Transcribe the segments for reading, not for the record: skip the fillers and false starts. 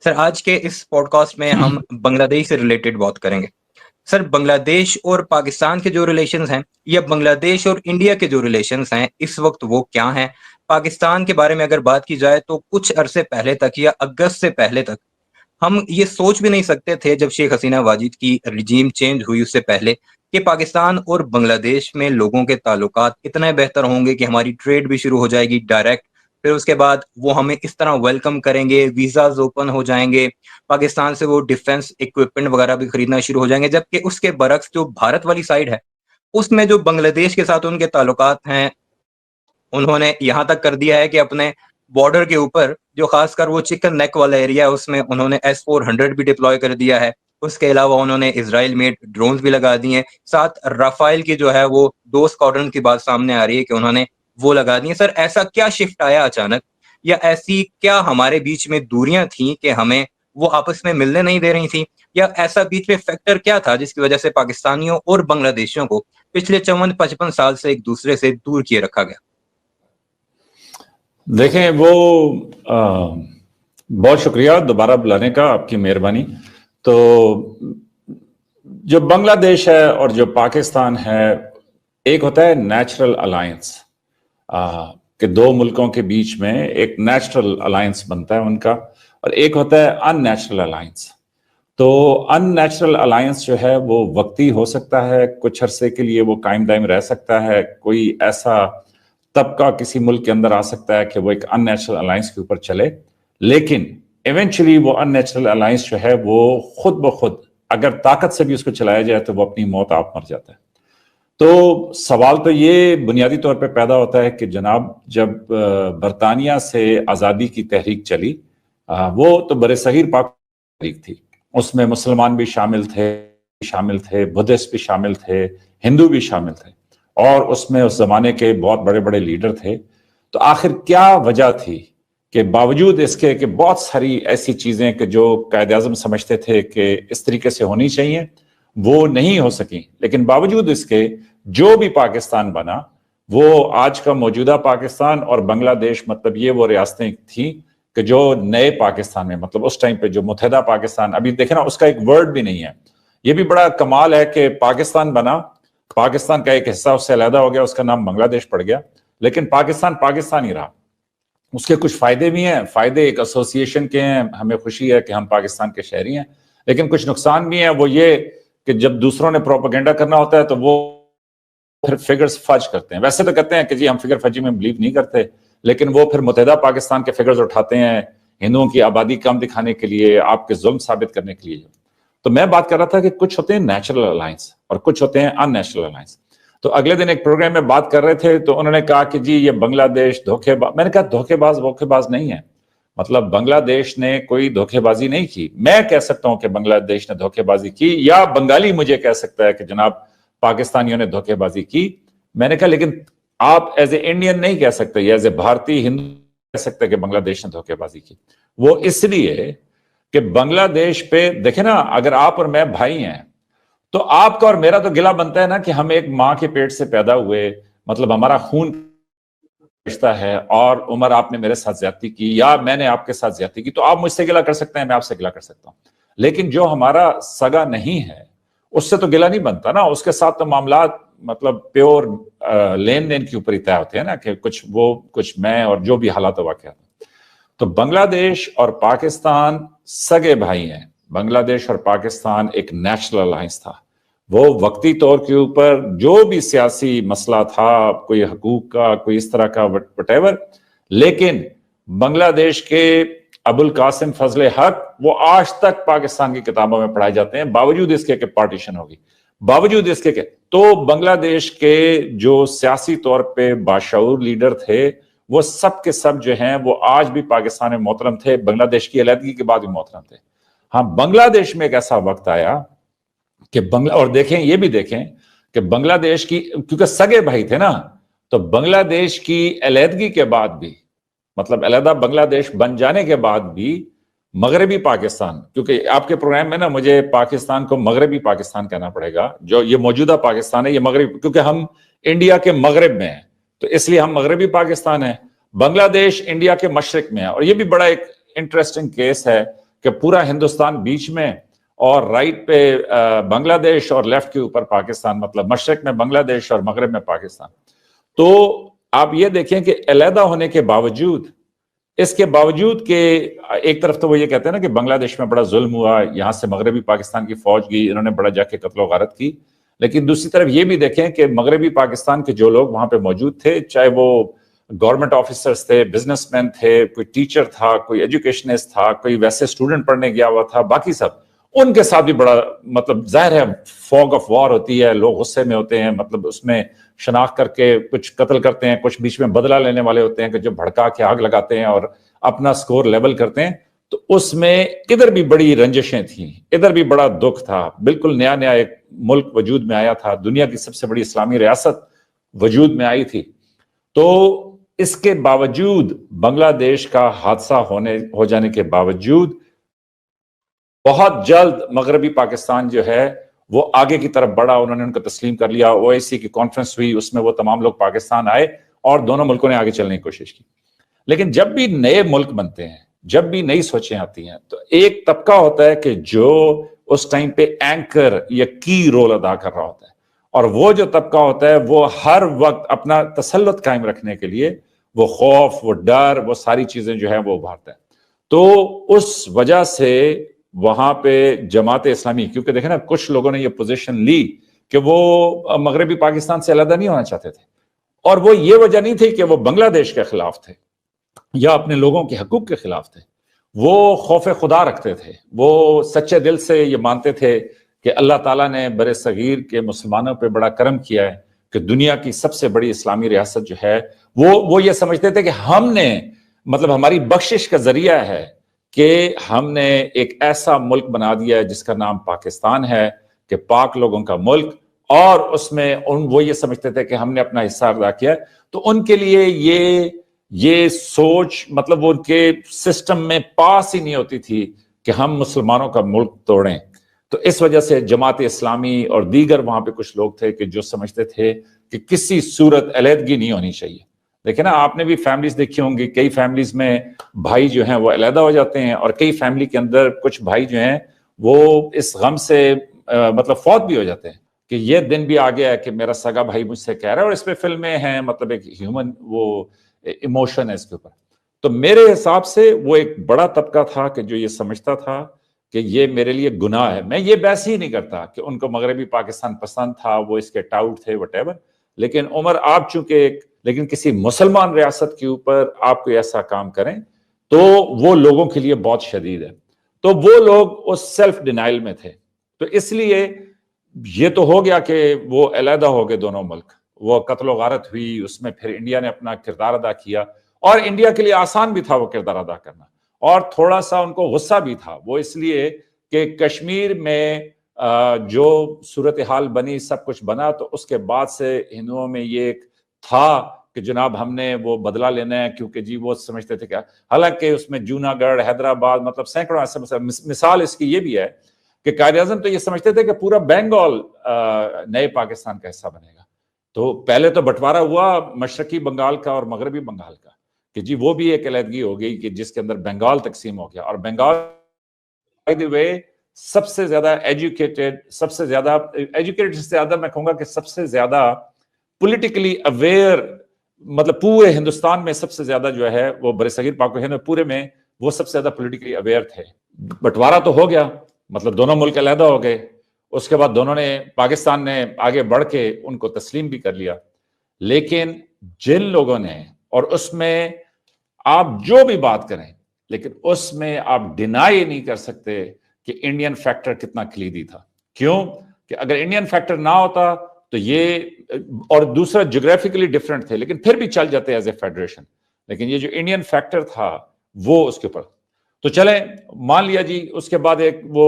سر آج کے اس pod cost میں ہم بنگلہ دیش سے ریلیٹڈ بات کریں گے. سر بنگلہ دیش اور پاکستان کے جو ریلیشنز ہیں یا بنگلہ دیش اور انڈیا کے جو ریلیشنز ہیں اس وقت وہ کیا ہیں؟ پاکستان کے بارے میں اگر بات کی جائے تو کچھ عرصے پہلے تک یا اگست سے پہلے تک ہم یہ سوچ بھی نہیں سکتے تھے، جب شیخ حسینہ واجد کی رجیم چینج ہوئی اس سے پہلے، کہ پاکستان اور بنگلہ دیش میں لوگوں کے تعلقات اتنے بہتر ہوں گے کہ ہماری ٹریڈ بھی شروع ہو جائے گی ڈائریکٹ. پھر اس کے بعد وہ ہمیں اس طرح ویلکم کریں گے، ویزاز اوپن ہو جائیں گے، پاکستان سے وہ ڈیفنس اکوپمنٹ وغیرہ بھی خریدنا شروع ہو جائیں گے. جبکہ اس کے برعکس جو بھارت والی سائڈ ہے اس میں جو بنگلہ دیش کے ساتھ ان کے تعلقات ہیں، انہوں نے یہاں تک کر دیا ہے کہ اپنے بارڈر کے اوپر جو خاص کر وہ چکن نیک والا ایریا ہے اس میں انہوں نے S-400 بھی ڈپلوائے کر دیا ہے. اس کے علاوہ انہوں نے اسرائیل میڈ ڈرونز بھی لگا دی ہیں. ساتھ رافائل کی جو ہے وہ 2 اسکواڈرن کی بات سامنے آ رہی ہے کہ انہوں نے وہ لگا دی ہیں. سر ایسا کیا شفٹ آیا اچانک، یا ایسی کیا ہمارے بیچ میں دوریاں تھیں کہ ہمیں وہ آپس میں ملنے نہیں دے رہی تھیں، یا ایسا بیچ میں فیکٹر کیا تھا جس کی وجہ سے پاکستانیوں اور بنگلہ دیشیوں کو پچھلے 54-55 سال سے ایک دوسرے سے دور کیے رکھا گیا؟ دیکھیں، وہ بہت شکریہ دوبارہ بلانے کا، آپ کی مہربانی. تو جو بنگلہ دیش ہے اور جو پاکستان ہے، ایک ہوتا ہے نیچرل الائنس، کہ 2 ملکوں کے بیچ میں ایک نیچرل الائنس بنتا ہے ان کا، اور ایک ہوتا ہے ان نیچرل الائنس. تو ان نیچرل الائنس جو ہے وہ وقتی ہو سکتا ہے، کچھ عرصے کے لیے وہ قائم دائم رہ سکتا ہے، کوئی ایسا طبقہ کسی ملک کے اندر آ سکتا ہے کہ وہ ایک ان نیچرل الائنس کے اوپر چلے، لیکن ایونچولی وہ ان نیچرل الائنس جو ہے وہ خود بخود اگر طاقت سے بھی اس کو چلایا جائے تو وہ اپنی موت آپ مر جاتا ہے. تو سوال تو یہ بنیادی طور پہ پیدا ہوتا ہے کہ جناب، جب برطانیہ سے آزادی کی تحریک چلی، وہ تو برصغیر پاک تحریک تھی، اس میں مسلمان بھی شامل تھے، بدھسٹ بھی شامل تھے، ہندو بھی شامل تھے، اور اس میں اس زمانے کے بہت بڑے بڑے لیڈر تھے. تو آخر کیا وجہ تھی کہ باوجود اس کے کہ بہت ساری ایسی چیزیں کہ جو قائد اعظم سمجھتے تھے کہ اس طریقے سے ہونی چاہیے وہ نہیں ہو سکیں، لیکن باوجود اس کے جو بھی پاکستان بنا وہ آج کا موجودہ پاکستان اور بنگلہ دیش، مطلب یہ وہ ریاستیں تھیں کہ جو نئے پاکستان میں، مطلب اس ٹائم پہ جو متحدہ پاکستان، ابھی دیکھیں نا اس کا ایک ورڈ بھی نہیں ہے. یہ بھی بڑا کمال ہے کہ پاکستان بنا، پاکستان کا ایک حصہ اس سے علیحدہ ہو گیا، اس کا نام بنگلہ دیش پڑ گیا، لیکن پاکستان ہی رہا. اس کے کچھ فائدے بھی ہیں، فائدے ایک ایسوسیشن کے ہیں، ہمیں خوشی ہے کہ ہم پاکستان کے شہری ہیں، لیکن کچھ نقصان بھی ہیں. وہ یہ کہ جب دوسروں نے پروپیگنڈا کرنا ہوتا ہے تو وہ پھر فگرز فج کرتے ہیں. ویسے تو کہتے ہیں کہ جی ہم فگر فجی میں بلیو نہیں کرتے، لیکن وہ پھر متحدہ پاکستان کے فگرز اٹھاتے ہیں ہندوؤں کی آبادی کم دکھانے کے لیے، آپ کے ظلم ثابت کرنے کے لیے. تو میں بات کر رہا تھا کہ کچھ ہوتے ہیں نیچرل الائنس اور کچھ ہوتے ہیں ان نیچرل الائنس. تو اگلے دن ایک پروگرام میں بات کر رہے تھے تو انہوں نے کہا کہ جی یہ بنگلہ دیش دھوکے باز. میں نے کہا دھوکے باز نہیں ہے، مطلب بنگلہ دیش نے کوئی دھوکے بازی نہیں کی. میں کہہ سکتا ہوں کہ بنگلہ دیش نے دھوکے بازی کی، یا بنگالی مجھے کہہ سکتا ہے کہ جناب پاکستانیوں نے دھوکے بازی کی. میں نے کہا لیکن آپ ایز اے انڈین نہیں کہہ سکتے، یا ایز اے بھارتی ہندو کہہ سکتے کہ بنگلہ دیش نے دھوکے بازی کی. وہ اس لیے کہ بنگلہ دیش پہ دیکھیں نا، اگر آپ اور میں بھائی ہیں تو آپ کا اور میرا تو گلہ بنتا ہے نا کہ ہم ایک ماں کے پیٹ سے پیدا ہوئے، مطلب ہمارا خون رشتہ ہے، اور عمر آپ نے میرے ساتھ زیادتی کی یا میں نے آپ کے ساتھ زیادتی کی تو آپ مجھ سے گلہ کر سکتے ہیں، میں آپ سے گلہ کر سکتا ہوں. لیکن جو ہمارا سگا نہیں ہے اس سے تو گلہ نہیں بنتا نا، اس کے ساتھ تو معاملات مطلب پیور لین دین کے اوپر ہی طے ہوتے ہیں نا، کہ کچھ وہ کچھ میں، اور جو بھی حالات واقعات. تو بنگلہ دیش اور پاکستان سگے بھائی ہیں. بنگلہ دیش اور پاکستان ایک نیشنل الائنس تھا. وہ وقتی طور کے اوپر جو بھی سیاسی مسئلہ تھا، کوئی حقوق کا، کوئی اس طرح کا وٹ ایور، لیکن بنگلہ دیش کے ابوالقاسم فضل حق وہ آج تک پاکستان کی کتابوں میں پڑھائے جاتے ہیں، باوجود اس کے کہ پارٹیشن ہوگی، باوجود اس کے کہ تو بنگلہ دیش کے جو سیاسی طور پہ باشعور لیڈر تھے وہ سب کے سب جو ہیں وہ آج بھی پاکستان میں محترم تھے، بنگلہ دیش کی علیحدگی کے بعد بھی محترم تھے. ہاں، بنگلہ دیش میں ایک ایسا وقت آیا کہ اور دیکھیں یہ بھی دیکھیں کہ بنگلہ دیش کی، کیونکہ سگے بھائی تھے نا، تو بنگلہ دیش کی علیحدگی کے بعد بھی، مطلب علیحدہ بنگلہ دیش بن جانے کے بعد بھی مغربی پاکستان، کیونکہ آپ کے پروگرام میں نا مجھے پاکستان کو مغربی پاکستان کہنا پڑے گا، جو یہ موجودہ پاکستان ہے یہ مغرب، کیونکہ ہم انڈیا کے مغرب میں ہیں تو اس لیے ہم مغربی پاکستان ہیں. بنگلہ دیش انڈیا کے مشرق میں ہے. اور یہ بھی بڑا ایک انٹرسٹنگ کیس ہے کہ پورا ہندوستان بیچ میں اور رائٹ پہ بنگلہ دیش اور لیفٹ کے اوپر پاکستان، مطلب مشرق میں بنگلہ دیش اور مغرب میں پاکستان. تو آپ یہ دیکھیں کہ علیحدہ ہونے کے باوجود، اس کے باوجود کہ ایک طرف تو وہ یہ کہتے ہیں نا کہ بنگلہ دیش میں بڑا ظلم ہوا، یہاں سے مغربی پاکستان کی فوج گئی، انہوں نے بڑا جا کے قتل و غارت کی، لیکن دوسری طرف یہ بھی دیکھیں کہ مغربی پاکستان کے جو لوگ وہاں پہ موجود تھے، چاہے وہ گورنمنٹ آفیسرز تھے، بزنس مین تھے، کوئی ٹیچر تھا، کوئی ایجوکیشنسٹ تھا، کوئی ویسے اسٹوڈنٹ پڑھنے گیا ہوا تھا، باقی سب ان کے ساتھ بھی بڑا مطلب ظاہر ہے فوگ آف وار ہوتی ہے، لوگ غصے میں ہوتے ہیں، مطلب اس میں شناخت کر کے کچھ قتل کرتے ہیں، کچھ بیچ میں بدلہ لینے والے ہوتے ہیں کہ جو بھڑکا کے آگ لگاتے ہیں اور اپنا سکور لیول کرتے ہیں. تو اس میں ادھر بھی بڑی رنجشیں تھیں، ادھر بھی بڑا دکھ تھا. بالکل نیا نیا ایک ملک وجود میں آیا تھا، دنیا کی سب سے بڑی اسلامی ریاست وجود میں آئی تھی. تو اس کے باوجود بنگلہ دیش کا حادثہ ہو جانے کے باوجود بہت جلد مغربی پاکستان جو ہے وہ آگے کی طرف بڑھا، انہوں نے ان کو تسلیم کر لیا. OIC کی کانفرنس ہوئی، اس میں وہ تمام لوگ پاکستان آئے اور دونوں ملکوں نے آگے چلنے کی کوشش کی. لیکن جب بھی نئے ملک بنتے ہیں، جب بھی نئی سوچیں آتی ہیں، تو ایک طبقہ ہوتا ہے کہ جو اس ٹائم پہ اینکر یا کی رول ادا کر رہا ہوتا ہے، اور وہ جو طبقہ ہوتا ہے وہ ہر وقت اپنا تسلط قائم رکھنے کے لیے وہ خوف، وہ ڈر، وہ ساری چیزیں جو ہے وہ ابھارتا ہے. تو اس وجہ سے وہاں پہ جماعت اسلامی، کیونکہ دیکھیں نا کچھ لوگوں نے یہ پوزیشن لی کہ وہ مغربی پاکستان سے علیحدہ نہیں ہونا چاہتے تھے، اور وہ یہ وجہ نہیں تھی کہ وہ بنگلہ دیش کے خلاف تھے یا اپنے لوگوں کے حقوق کے خلاف تھے، وہ خوف خدا رکھتے تھے، وہ سچے دل سے یہ مانتے تھے کہ اللہ تعالیٰ نے بر صغیر کے مسلمانوں پہ بڑا کرم کیا ہے کہ دنیا کی سب سے بڑی اسلامی ریاست جو ہے وہ یہ سمجھتے تھے کہ ہم نے مطلب ہماری بخشش کا ذریعہ ہے کہ ہم نے ایک ایسا ملک بنا دیا ہے جس کا نام پاکستان ہے، کہ پاک لوگوں کا ملک، اور اس میں وہ یہ سمجھتے تھے کہ ہم نے اپنا حصہ ادا کیا. تو ان کے لیے یہ سوچ مطلب وہ ان کے سسٹم میں پاس ہی نہیں ہوتی تھی کہ ہم مسلمانوں کا ملک توڑیں. تو اس وجہ سے جماعت اسلامی اور دیگر وہاں پہ کچھ لوگ تھے کہ جو سمجھتے تھے کہ کسی صورت علیحدگی نہیں ہونی چاہیے. دیکھیں نا، آپ نے بھی فیملیز دیکھی ہوں گی، کئی فیملیز میں بھائی جو ہیں وہ علیحدہ ہو جاتے ہیں، اور کئی فیملی کے اندر کچھ بھائی جو ہیں وہ اس غم سے مطلب فوت بھی ہو جاتے ہیں کہ یہ دن بھی آ گیا ہے کہ میرا سگا بھائی مجھ سے کہہ رہا ہے، اور اس پہ فلمیں ہیں، مطلب ایک ہیومن وہ ایموشن ہے اس کے اوپر. تو میرے حساب سے وہ ایک بڑا طبقہ تھا کہ جو یہ سمجھتا تھا کہ یہ میرے لیے گناہ ہے. میں یہ بحث ہی نہیں کرتا کہ ان کو مغربی پاکستان پسند تھا، وہ اس کے ٹاؤٹ تھے وٹ ایور، لیکن عمر آپ چونکہ لیکن کسی مسلمان ریاست کے اوپر آپ کوئی ایسا کام کریں تو وہ لوگوں کے لیے بہت شدید ہے. تو وہ لوگ اس سیلف ڈینائل میں تھے. تو اس لیے یہ تو ہو گیا کہ وہ علیحدہ ہو گئے دونوں ملک، وہ قتل و غارت ہوئی، اس میں پھر انڈیا نے اپنا کردار ادا کیا، اور انڈیا کے لیے آسان بھی تھا وہ کردار ادا کرنا، اور تھوڑا سا ان کو غصہ بھی تھا. وہ اس لیے کہ کشمیر میں جو صورتحال بنی، سب کچھ بنا، تو اس کے بعد سے ہندوؤں میں یہ ایک تھا کہ جناب ہم نے وہ بدلہ لینا ہے، کیونکہ جی وہ سمجھتے تھے کہ حالانکہ اس میں جوناگڑھ، حیدرآباد، مطلب سینکڑوں ایسے. مثال اس کی یہ بھی ہے کہ قائد اعظم تو یہ سمجھتے تھے کہ پورا بنگال نئے پاکستان کا حصہ بنے گا. تو پہلے تو بٹوارا ہوا مشرقی بنگال کا اور مغربی بنگال کا، کہ جی وہ بھی ایک علیحدگی ہو گئی کہ جس کے اندر بنگال تقسیم ہو گیا. اور بنگال بائی دی وے سب سے زیادہ ایجوکیٹڈ سے زیادہ میں کہوں گا کہ سب سے زیادہ پولیٹیکلی اویئر، مطلب پورے ہندوستان میں سب سے زیادہ جو ہے وہ برصغیر پاک و ہند پورے میں وہ سب سے زیادہ پولیٹیکلی اویئر تھے. بٹوارا تو ہو گیا، مطلب دونوں ملک علیحدہ ہو گئے، اس کے بعد دونوں نے، پاکستان نے آگے بڑھ کے ان کو تسلیم بھی کر لیا. لیکن جن لوگوں نے، اور اس میں آپ جو بھی بات کریں، لیکن اس میں آپ ڈینائی نہیں کر سکتے کہ انڈین فیکٹر کتنا کلیدی تھا. کیوں کہ اگر انڈین فیکٹر نہ ہوتا تو یہ، اور دوسرا جغرافیکلی ڈیفرنٹ تھے لیکن پھر بھی چل جاتے ایز اے فیڈریشن، لیکن یہ جو انڈین فیکٹر تھا وہ اس کے اوپر. تو چلیں مان لیا جی، اس کے بعد ایک وہ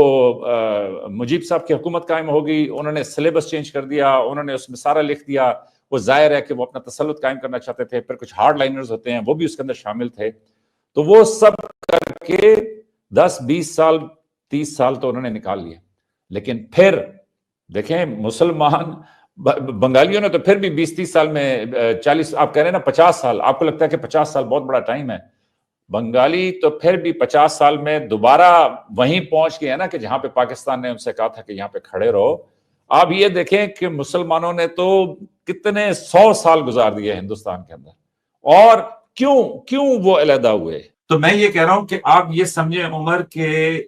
مجیب صاحب کی حکومت قائم ہو گئی، انہوں نے سلیبس چینج کر دیا، انہوں نے اس میں سارا لکھ دیا. وہ ظاہر ہے کہ وہ اپنا تسلط قائم کرنا چاہتے تھے. پھر کچھ ہارڈ لائنرز ہوتے ہیں وہ بھی اس کے اندر شامل تھے. تو وہ سب کر کے 10-20 سال 30 سال تو انہوں نے نکال لیے. لیکن پھر دیکھیں مسلمان بنگالیوں نے تو پھر بھی 20-30 سال میں 40، آپ کہہ رہے ہیں نا 50 سال، آپ کو لگتا ہے کہ 50 سال بہت بڑا ٹائم ہے. بنگالی تو پھر بھی 50 سال میں دوبارہ وہیں پہنچ گئے نا کہ جہاں پہ پاکستان نے ان سے کہا تھا کہ یہاں پہ کھڑے رہو. آپ یہ دیکھیں کہ مسلمانوں نے تو کتنے 100 سال گزار دیے ہندوستان کے اندر, اور کیوں وہ علیحدہ ہوئے. تو میں یہ کہہ رہا ہوں کہ آپ یہ سمجھیں عمر کہ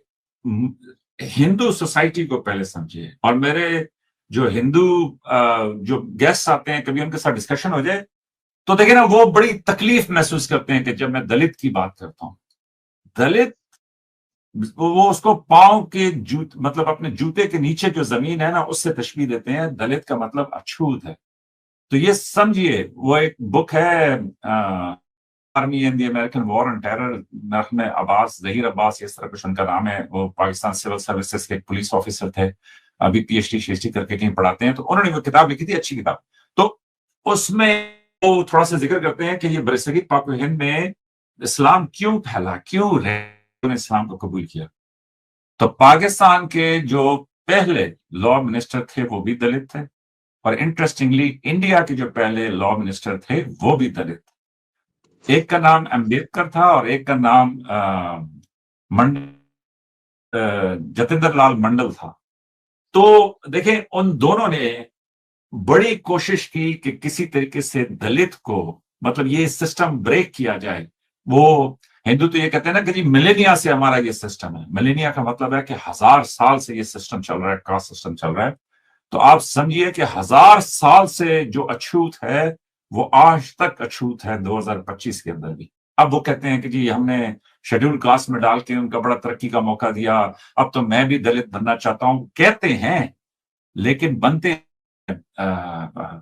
ہندو سوسائٹی کو پہلے سمجھے, اور میرے جو ہندو جو گیسٹ آتے ہیں کبھی ان کے ساتھ ڈسکشن ہو جائے تو دیکھیں نا وہ بڑی تکلیف محسوس کرتے ہیں کہ جب میں دلت کی بات کرتا ہوں, دلت وہ اس کو پاؤں کے مطلب اپنے جوتے کے نیچے جو زمین ہے نا اس سے تشبیہ دیتے ہیں. دلت کا مطلب اچھوت ہے. تو یہ سمجھیے وہ ایک بک ہے army and the American war and terror, میں عباس ظہیر عباس اس طرح کچھ ان کا نام ہے, وہ پاکستان سول سروسز کے ایک پولیس آفیسر تھے, ابھی پی ایچ ڈی کر کے کہیں پڑھاتے ہیں. تو انہوں نے وہ کتاب لکھی تھی, اچھی کتاب. تو اس میں وہ تھوڑا سا ذکر کرتے ہیں کہ یہ برصغیر پاک و ہند میں اسلام کیوں پھیلا, کیوں نے اسلام کو قبول کیا. تو پاکستان کے جو پہلے لا منسٹر تھے وہ بھی دلت تھے, اور انٹرسٹنگلی انڈیا کے جو پہلے لا منسٹر تھے وہ بھی دلت تھے. ایک کا نام امبیڈکر تھا اور ایک کا نام جتیندر لال منڈل تھا. تو دیکھیں ان دونوں نے بڑی کوشش کی کہ کسی طریقے سے دلت کو مطلب یہ سسٹم بریک کیا جائے. وہ ہندو تو یہ کہتے ہیں نا کہ جی ملینیا سے ہمارا یہ سسٹم ہے. ملینیا کا مطلب ہے کہ 1000 سال سے یہ سسٹم چل رہا ہے, کاسٹ سسٹم چل رہا ہے. تو آپ سمجھیے کہ 1000 سال سے جو اچھوت ہے وہ آج تک اچھوت ہے 2025 کے اندر بھی. اب وہ کہتے ہیں کہ جی ہم نے شیڈول کاسٹ میں ڈال کے ان کا بڑا ترقی کا موقع دیا, اب تو میں بھی دلت بننا چاہتا ہوں. کہتے ہیں لیکن بنتے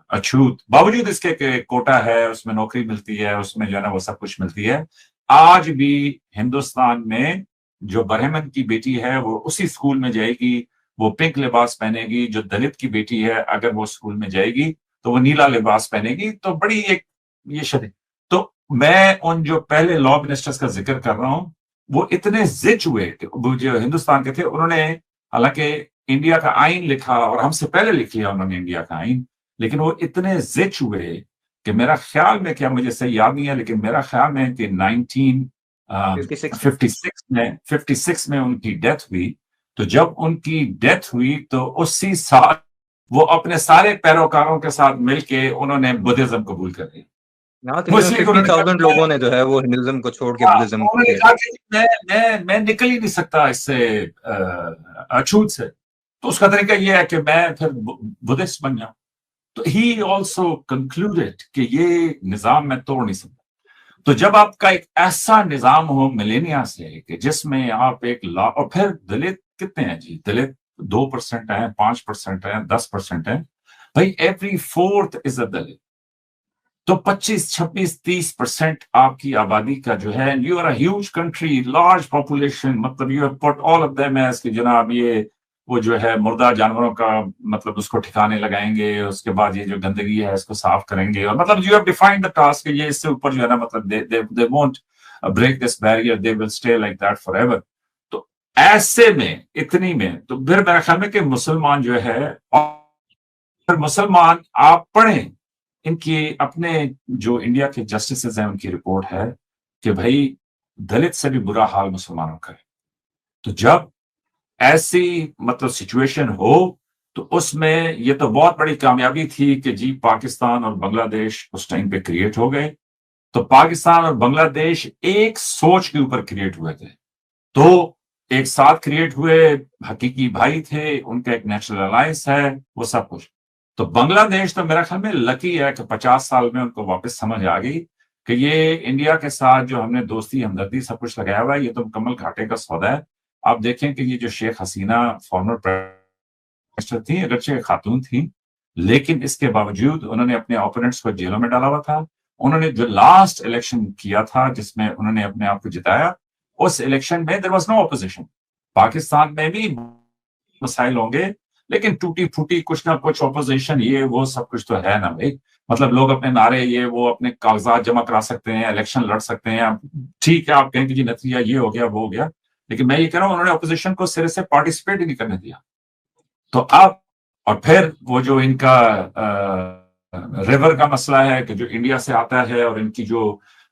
اچھوت, باوجود اس کے کہ کوٹا ہے, اس میں نوکری ملتی ہے, اس میں جو ہے نا وہ سب کچھ ملتی ہے. آج بھی ہندوستان میں جو برہمن کی بیٹی ہے وہ اسی سکول میں جائے گی, وہ پنک لباس پہنے گی. جو دلت کی بیٹی ہے اگر وہ سکول میں جائے گی تو وہ نیلا لباس پہنے گی. تو بڑی ایک یہ شدید. تو میں ان جو پہلے لا منسٹرز کا ذکر کر رہا ہوں وہ اتنے زچ ہوئے کہ جو ہندوستان کے تھے, انہوں نے حالانکہ انڈیا کا آئین لکھا اور ہم سے پہلے لکھ لیا انہوں نے انڈیا کا آئین, لیکن وہ اتنے زچ ہوئے کہ میرا خیال میں, کیا مجھے صحیح یاد نہیں ہے لیکن میرا خیال میں کہ 1956 میں ان کی ڈیتھ ہوئی. تو جب ان کی ڈیتھ ہوئی تو اسی سال وہ اپنے سارے پیروکاروں کے ساتھ مل کے انہوں نے بدھزم قبول کر لیا. 50,000 لوگوں نے جو ہے وہ ہندوازم کو چھوڑ کے بدھزم کو میں نکل ہی نہیں سکتا اس سے اچھوت سے. تو اس کا طریقہ یہ ہے کہ میں پھر بدھسٹ بن جاؤں. تو ہی آلسو کنکلوڈیڈ کہ یہ نظام میں توڑ نہیں سکتا. تو جب آپ کا ایک ایسا نظام ہو ملینیا سے کہ جس میں آپ ایک اور پھر دلت کتنے ہیں جی, دلت 2% ہیں, 5% ہیں, 10% ہیں بھائی, ایوری 4th از اے دلت. تو 25-26-30% آپ کی آبادی کا جو ہے, you are a huge country, large population, مطلب you have put all of them as کہ جناب یہ وہ جو ہے مردہ جانوروں کا مطلب اس کو ٹھکانے لگائیں گے, اس کے بعد یہ جو گندگی ہے اس کو صاف کریں گے, اور مطلب you have defined the task کہ یہ اس سے اوپر جو ہے نا مطلب they won't break this barrier, they will stay like that forever. تو ایسے میں اتنی میں تو پھر میرا خیال میں کہ مسلمان جو ہے, اور مسلمان آپ پڑھیں ان کی اپنے جو انڈیا کے جسٹسز ہیں ان کی رپورٹ ہے کہ بھائی دلت سے بھی برا حال مسلمانوں کا ہے. تو جب ایسی مطلب سچویشن ہو تو اس میں یہ تو بہت بڑی کامیابی تھی کہ جی پاکستان اور بنگلہ دیش اس ٹائم پہ کریٹ ہو گئے. تو پاکستان اور بنگلہ دیش ایک سوچ کے اوپر کریٹ ہوئے تھے, تو ایک ساتھ کریٹ ہوئے, حقیقی بھائی تھے, ان کا ایک نیشنل الائنس ہے, وہ سب کچھ. تو بنگلہ دیش تو میرا خیال میں لکی ہے کہ 50 سال میں ان کو واپس سمجھ آ گئی کہ یہ انڈیا کے ساتھ جو ہم نے دوستی ہمدردی سب کچھ لگایا ہوا ہے یہ تو مکمل گھاٹے کا سودا ہے. آپ دیکھیں کہ یہ جو شیخ حسینہ فارمر پرائم تھی, اگرچہ خاتون تھیں, لیکن اس کے باوجود انہوں نے اپنے اوپوننٹس کو جیلوں میں ڈالا ہوا تھا. انہوں نے جو لاسٹ الیکشن کیا تھا جس میں انہوں نے اپنے آپ کو جتایا, اس الیکشن میں there was no opposition. Pakistan میں بھی مسائل ہوں گے لیکن ٹوٹی پھوٹی کچھ نہ کچھ اپوزیشن یہ وہ سب کچھ تو ہے نا بھائی. مطلب لوگ اپنے نعرے یہ وہ اپنے کاغذات جمع کرا سکتے ہیں, الیکشن لڑ سکتے ہیں, ٹھیک ہے آپ کہیں کہ جی نتیجہ یہ ہو گیا وہ ہو گیا, لیکن میں یہ کہہ رہا ہوں انہوں نے اپوزیشن کو سرے سے پارٹیسپیٹ ہی نہیں کرنے دیا. تو اب اور پھر وہ جو ان کا ریور کا مسئلہ ہے کہ جو انڈیا سے آتا ہے اور ان کی جو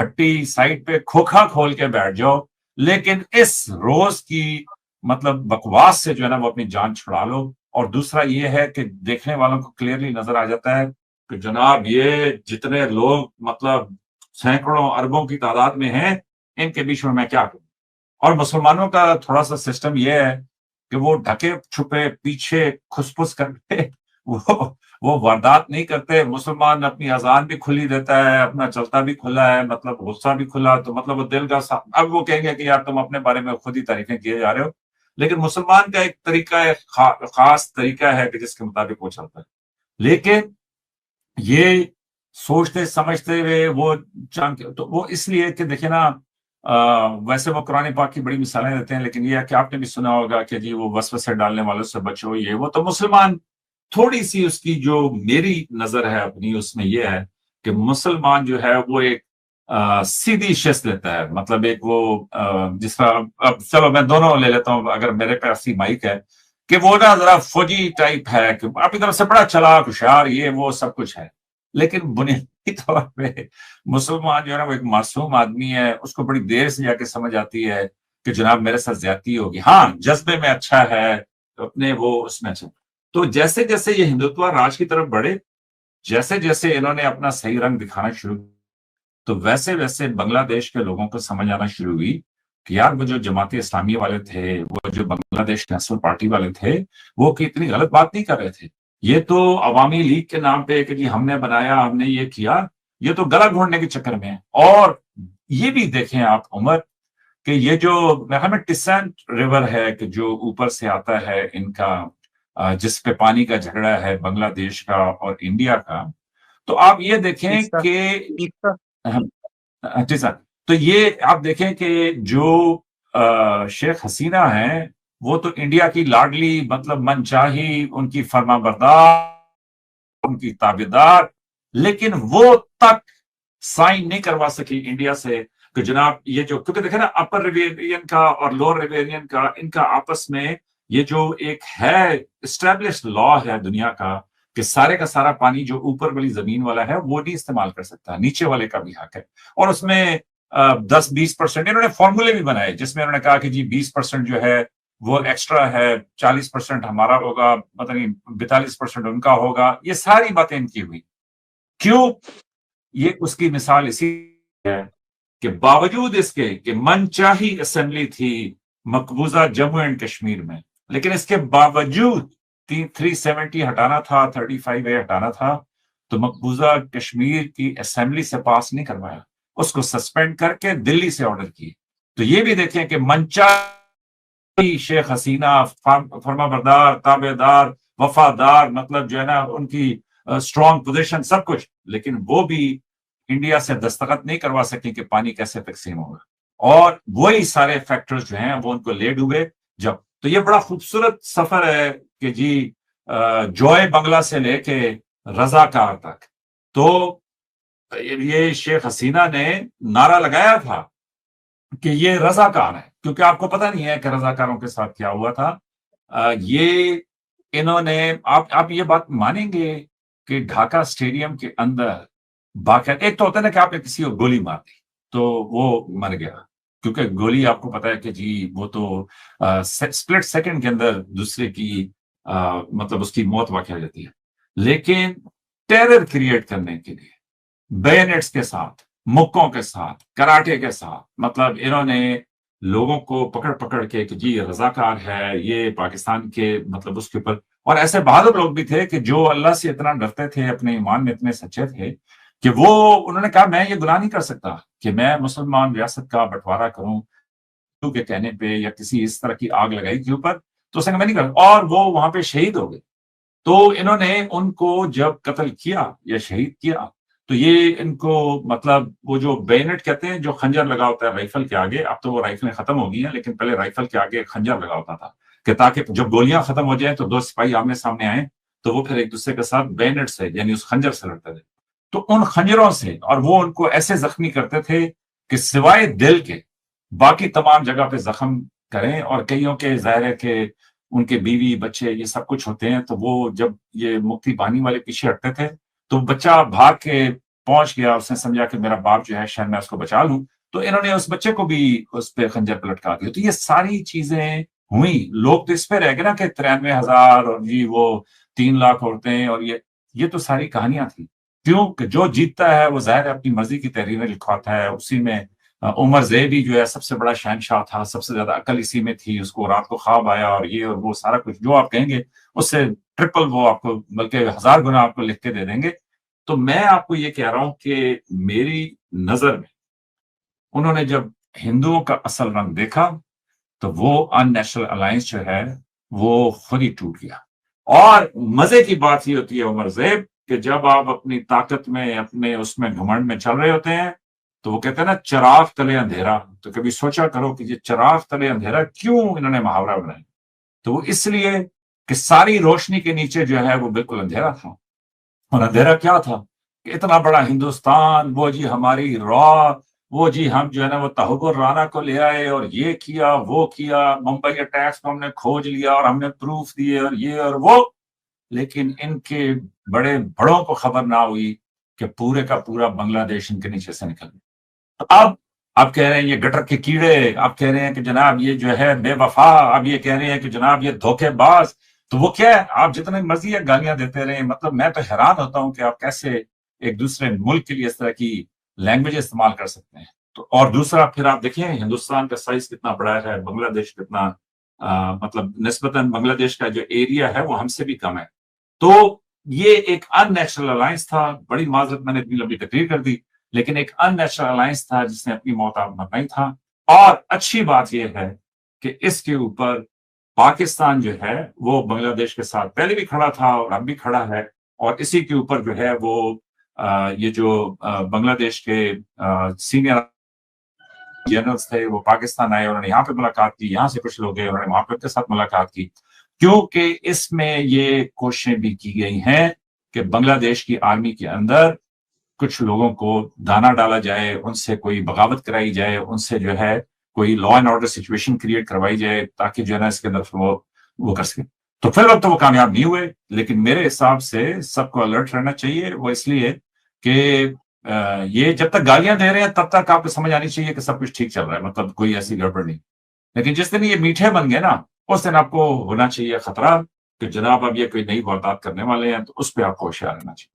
ہٹی سائٹ پہ کھوکھا کھول کے بیٹھ جاؤ، لیکن اس روز کی مطلب بکواس سے جو ہے نا وہ اپنی جان چھڑا لو۔ اور دوسرا یہ ہے کہ دیکھنے والوں کو کلیئرلی نظر آ جاتا ہے کہ جناب یہ جتنے لوگ مطلب سینکڑوں اربوں کی تعداد میں ہیں، ان کے بیچ میں کیا کروں۔ اور مسلمانوں کا تھوڑا سا سسٹم یہ ہے کہ وہ ڈھکے چھپے پیچھے کھس پھس کر کے وہ واردات نہیں کرتے۔ مسلمان اپنی اذان بھی کھلی دیتا ہے، اپنا چلتا بھی کھلا ہے، مطلب غصہ بھی کھلا، تو مطلب وہ دل کا اب وہ کہیں گے کہ یار تم اپنے بارے میں خود ہی تعریفیں کیے جا رہے ہو، لیکن مسلمان کا ایک طریقہ ہے، خاص طریقہ ہے کہ جس کے مطابق وہ چلتا ہے۔ لیکن یہ سوچتے سمجھتے ہوئے وہ تو وہ اس لیے کہ دیکھیں نا، ویسے وہ قرآن پاک کی بڑی مثالیں دیتے ہیں، لیکن یہ ہے کہ آپ نے بھی سنا ہوگا کہ جی وہ وسوسے ڈالنے والوں سے بچو، یہ وہ۔ تو مسلمان تھوڑی سی اس کی جو میری نظر ہے اپنی، اس میں یہ ہے کہ مسلمان جو ہے وہ ایک سیدھی شست لیتا ہے، مطلب ایک وہ جس طرح، اب چلو میں دونوں لے لیتا ہوں، اگر میرے پاس ہی مائک ہے، کہ وہ نا ذرا فوجی ٹائپ ہے کہ اپنی طرف سے بڑا چلاک ہوشیار، یہ وہ سب کچھ ہے، لیکن بنیادی طور پہ مسلمان جو ہے نا وہ ایک معصوم آدمی ہے، اس کو بڑی دیر سے جا کے سمجھ آتی ہے کہ جناب میرے ساتھ زیادتی ہوگی، ہاں جذبے میں اچھا ہے، اپنے وہ اس میں اچھا۔ تو جیسے جیسے یہ ہندوتوا راج کی طرف بڑھے، جیسے جیسے انہوں نے اپنا صحیح رنگ دکھانا شروع، تو ویسے ویسے بنگلہ دیش کے لوگوں کو سمجھ آنا شروع ہوئی کہ یار وہ جو جماعت اسلامی والے تھے، وہ جو بنگلہ دیش نیشنل پارٹی والے تھے، وہ کہ اتنی غلط بات نہیں کر رہے تھے۔ یہ تو عوامی لیگ کے نام پہ کہ جی ہم نے بنایا، ہم نے یہ کیا، یہ تو گلا گھونڈنے کے چکر میں ہے۔ اور یہ بھی دیکھیں آپ عمر کہ یہ جو ٹسینٹ ریور ہے کہ جو اوپر سے آتا ہے ان کا، جس پہ پانی کا جھگڑا ہے بنگلہ دیش کا اور انڈیا کا، تو آپ یہ دیکھیں کہ جی سر، تو یہ آپ دیکھیں کہ جو شیخ حسینہ ہیں، وہ تو انڈیا کی لاڈلی، مطلب من چاہی، ان کی فرما بردار، ان کی تابعدار، لیکن وہ تک سائن نہیں کروا سکی انڈیا سے کہ جناب یہ جو، کیونکہ دیکھیں نا اپر ریویرین کا اور لوور ریویرین کا، ان کا آپس میں یہ جو ایک ہے اسٹیبلشڈ لا ہے دنیا کا کہ سارے کا سارا پانی جو اوپر والی زمین والا ہے وہ نہیں استعمال کر سکتا، نیچے والے کا بھی حق ہے۔ اور اس میں 10-20% انہوں نے فارمولے بھی بنائے جس میں انہوں نے کہا کہ جی 20% جو ہے وہ ایکسٹرا ہے، 40% ہمارا ہوگا، مطلب 42% ان کا ہوگا، یہ ساری باتیں ان کی ہوئی۔ کیوں؟ یہ اس کی مثال اسی ہے کہ باوجود اس کے کہ من چاہی اسمبلی تھی مقبوضہ جموں اینڈ کشمیر میں، لیکن اس کے باوجود 370 ہٹانا تھا، 35A ہٹانا تھا، تو مقبوضہ کشمیر کی اسمبلی سے پاس نہیں کروایا، اس کو سسپینڈ کر کے دلی سے آرڈر کی۔ تو یہ بھی دیکھیں کہ من چاہی شیخ حسینہ، فرما بردار، تابع دار، وفادار، مطلب جو ہے نا ان کی اسٹرانگ پوزیشن سب کچھ، لیکن وہ بھی انڈیا سے دستخط نہیں کروا سکیں کہ پانی کیسے تقسیم ہوگا۔ اور وہی سارے فیکٹرز جو ہیں وہ ان کو لے ڈوبے جب۔ تو یہ بڑا خوبصورت سفر ہے کہ جی جوئے بنگلہ سے لے کے رضاکار تک۔ تو یہ شیخ حسینہ نے نعرہ لگایا تھا کہ یہ رضاکار ہے، کیونکہ آپ کو پتہ نہیں ہے کہ رضاکاروں کے ساتھ کیا ہوا تھا۔ یہ انہوں نے، آپ یہ بات مانیں گے کہ ڈھاکہ اسٹیڈیم کے اندر باقاعدہ، ایک تو ہوتا ہے نا کہ آپ نے کسی کو گولی مار دی تو وہ مر گیا، کیونکہ گولی آپ کو پتا ہے کہ جی وہ تو سپلٹ سیکنڈ کے اندر دوسرے کی مطلب اس کی موت واقع ہو جاتی ہے، لیکن ٹیرر کریٹ کرنے کے لیے بیونٹس کے ساتھ، مکوں کے ساتھ، کراٹے کے ساتھ، مطلب انہوں نے لوگوں کو پکڑ پکڑ کے کہ جی رضاکار ہے یہ پاکستان کے، مطلب اس کے اوپر۔ اور ایسے بہادر لوگ بھی تھے کہ جو اللہ سے اتنا ڈرتے تھے، اپنے ایمان میں اتنے سچے تھے کہ وہ انہوں نے کہا میں یہ گناہ نہیں کر سکتا کہ میں مسلمان ریاست کا بٹوارا کروں کے کہنے پہ، یا کسی اس طرح کی آگ لگائی کے اوپر، تو اس نے کہا میں نہیں کروں، اور وہ وہاں پہ شہید ہو گئے۔ تو انہوں نے ان کو جب قتل کیا یا شہید کیا تو یہ ان کو، مطلب وہ جو بینٹ کہتے ہیں، جو خنجر لگا ہوتا ہے رائفل کے آگے، اب تو وہ رائفلیں ختم ہو گئی ہیں، لیکن پہلے رائفل کے آگے خنجر لگا ہوتا تھا کہ تاکہ جب گولیاں ختم ہو جائیں تو دو سپاہی آمنے سامنے آئیں تو وہ پھر ایک دوسرے کے ساتھ بینٹ سے، یعنی اس خنجر سے لڑتے تھے۔ تو ان خنجروں سے، اور وہ ان کو ایسے زخمی کرتے تھے کہ سوائے دل کے باقی تمام جگہ پہ زخم کریں، اور کئیوں کے ظاہر ہے کہ ان کے بیوی بچے یہ سب کچھ ہوتے ہیں، تو وہ جب یہ مکتی بانی والے پیچھے ہٹتے تھے تو بچہ بھاگ کے پہنچ گیا, اس نے سمجھا کہ میرا باپ جو ہے شاید میں اس کو بچا لوں, تو انہوں نے اس بچے کو بھی اس پہ خنجر پہ لٹکا دیا. تو یہ ساری چیزیں ہوئی. لوگ تو اس پہ رہ گئے نا کہ 93,000 اور جی وہ 3 لاکھ عورتیں, اور یہ تو ساری کہانیاں تھیں. کیوں کہ جو جیتتا ہے وہ ظاہر اپنی مرضی کی تحریریں لکھواتا ہے. اسی میں عمر زیبی جو ہے سب سے بڑا شہنشاہ تھا, سب سے زیادہ عقل اسی میں تھی, اس کو رات کو خواب آیا اور یہ اور وہ سارا کچھ جو آپ کہیں گے اس سے ٹرپل وہ آپ کو, بلکہ 1000 گنا آپ کو لکھ کے دے دیں گے. تو میں آپ کو یہ کہہ رہا ہوں کہ میری نظر میں انہوں نے جب ہندوؤں کا اصل رنگ دیکھا تو وہ ان نیشنل الائنس جو ہے وہ خود ہی ٹوٹ گیا. اور مزے کی بات یہ ہوتی ہے عمر زیب کہ جب آپ اپنی طاقت میں اپنے اس میں گھمنڈ میں چل رہے ہوتے ہیں تو وہ کہتے ہیں نا چراغ تلے اندھیرا. تو کبھی سوچا کرو کہ یہ چراغ تلے اندھیرا کیوں انہوں نے محاورہ بنایا. تو وہ اس لیے کہ ساری روشنی کے نیچے جو ہے وہ بالکل اندھیرا تھا. اور اندھیرا کیا تھا کہ اتنا بڑا ہندوستان, وہ جی ہماری را, وہ جی ہم جو ہے نا وہ تحور رانا کو لے آئے اور یہ کیا وہ کیا, ممبئی اٹیکس کو ہم نے کھوج لیا اور ہم نے پروف دیے اور یہ اور وہ. لیکن ان کے بڑے بڑوں کو خبر نہ ہوئی کہ پورے کا پورا بنگلہ دیش ان کے نیچے سے نکل گیا. اب آپ کہہ رہے ہیں یہ گٹر کے کیڑے, آپ کہہ رہے ہیں کہ جناب یہ جو ہے بے وفا, اب یہ کہہ رہے ہیں کہ جناب یہ دھوکے باز. تو وہ کیا ہے, آپ جتنے مرضی گالیاں دیتے رہے. مطلب میں تو حیران ہوتا ہوں کہ آپ کیسے ایک دوسرے ملک کے لیے اس طرح کی لینگویج استعمال کر سکتے ہیں. تو اور دوسرا پھر آپ دیکھیں ہندوستان کا سائز کتنا بڑا ہے, بنگلہ دیش کتنا مطلب نسبتاً بنگلہ دیش کا جو ایریا ہے وہ ہم سے بھی کم ہے. تو یہ ایک ان نیشنل الائنس تھا. بڑی معذرت میں نے اتنی لمبی تقریر کر دی, لیکن ایک ان نیشنل الائنس تھا جس نے اپنی موت مرنا ہی تھا. اور اچھی بات یہ ہے کہ اس کے اوپر پاکستان جو ہے وہ بنگلہ دیش کے ساتھ پہلے بھی کھڑا تھا اور اب بھی کھڑا ہے. اور اسی کے اوپر جو ہے وہ یہ جو بنگلہ دیش کے سینئر جنرلز تھے وہ پاکستان آئے, انہوں نے یہاں پہ ملاقات کی, یہاں سے کچھ لوگ گئے, انہوں نے وہاں پہ ان کے ساتھ ملاقات کی. کیونکہ اس میں یہ کوششیں بھی کی گئی ہیں کہ بنگلہ دیش کی آرمی کے اندر کچھ لوگوں کو دانا ڈالا جائے, ان سے کوئی بغاوت کرائی جائے, ان سے جو ہے کوئی law and order situation create کروائی جائے تاکہ جو ہے نا اس کے اندر وہ کر سکے. تو فی الوقت تو وہ کامیاب نہیں ہوئے, لیکن میرے حساب سے سب کو الرٹ رہنا چاہیے. وہ اس لیے کہ یہ جب تک گالیاں دے رہے ہیں تب تک آپ کو سمجھ آنی چاہیے کہ سب کچھ ٹھیک چل رہا ہے, مطلب کوئی ایسی گڑبڑ نہیں. لیکن جس دن یہ میٹھے بن گئے نا اس دن آپ کو ہونا چاہیے خطرہ کہ جناب اب یہ کوئی نئی واردات کرنے والے ہیں, تو اس پہ آپ کو ہوشیار رہنا چاہیے.